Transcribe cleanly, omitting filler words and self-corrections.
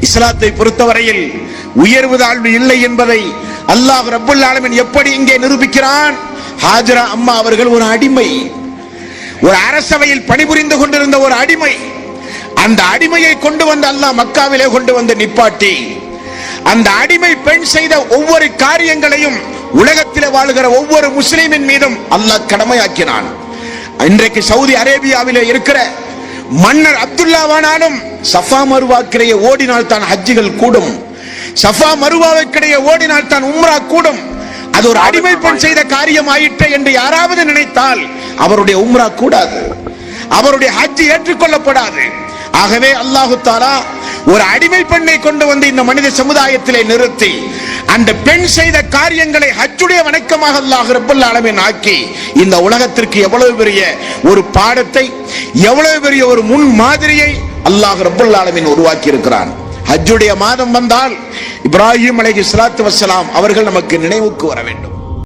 இஸ்லாத்தை பொறுத்தவரையில் உயர்வு தாழ்வு இல்லை என்பதை அல்லாஹ் ரப்பல் ஆலமீன் எப்படி இங்கே நிரூபிக்கிறான்? ஹாஜரா அம்மா அவர்கள் ஒரு அடிமை, ஒரு அரசவையில் பணிபுரிந்து கொண்டிருந்த ஒரு அடிமை. அந்த அடிமையை கொண்டு வந்து அல்லாஹ் மக்காவிலே கொண்டு வந்து நிப்பாட்டி அந்த அடிமை பெண் செய்த ஒவ்வொரு காரியங்களையும் உலகத்தில் வாழ்கிற ஒவ்வொரு முஸ்லிமின் மீதும் அல்லாஹ் கடமையாக்கினான். இன்றைக்கு சவுதி அரேபியாவிலே இருக்கிற மன்னர் அப்துல்லாவானாலும் சஃபா மருவாக்கிடையே ஓடினால் தான் ஹஜ்ஜிகள் கூடும், சஃபா மருவாவுக்கிடையே ஓடினால் தான் உம்ரா கூடும். அது ஒரு அடிமை பெண் செய்த காரியம் ஆயிற்று என்று யாராவது நினைத்தால் அவருடைய உம்ரா கூடாது, அவருடைய ஹஜ் ஏற்றுக்கொள்ளப்படாது. ஆகவே அல்லாஹு தஆலா ஒரு அடிமை பெண்ணை கொண்டு வந்து இந்த மனித சமுதாயத்திலே நிறுத்தி அந்த பெண் செய்த காரியங்களை ஹஜ்ஜுடைய வணக்கமாக அல்லாஹ் ரப்பல் ஆலமீன் ஆக்கி இந்த உலகத்திற்கு எவ்வளவு பெரிய ஒரு பாடத்தை, எவ்வளவு பெரிய ஒரு முன் மாதிரியை அல்லாஹ் ரப்பல் ஆலமீன் உருவாக்கி இருக்கிறான். ஹஜ்ஜுடைய மாதம் வந்தால் இப்ராஹிம் அலைஹிஸ்ஸலாத்து வஸ்ஸலாம் அவர்கள் நமக்கு நினைவுக்கு வர வேண்டும்.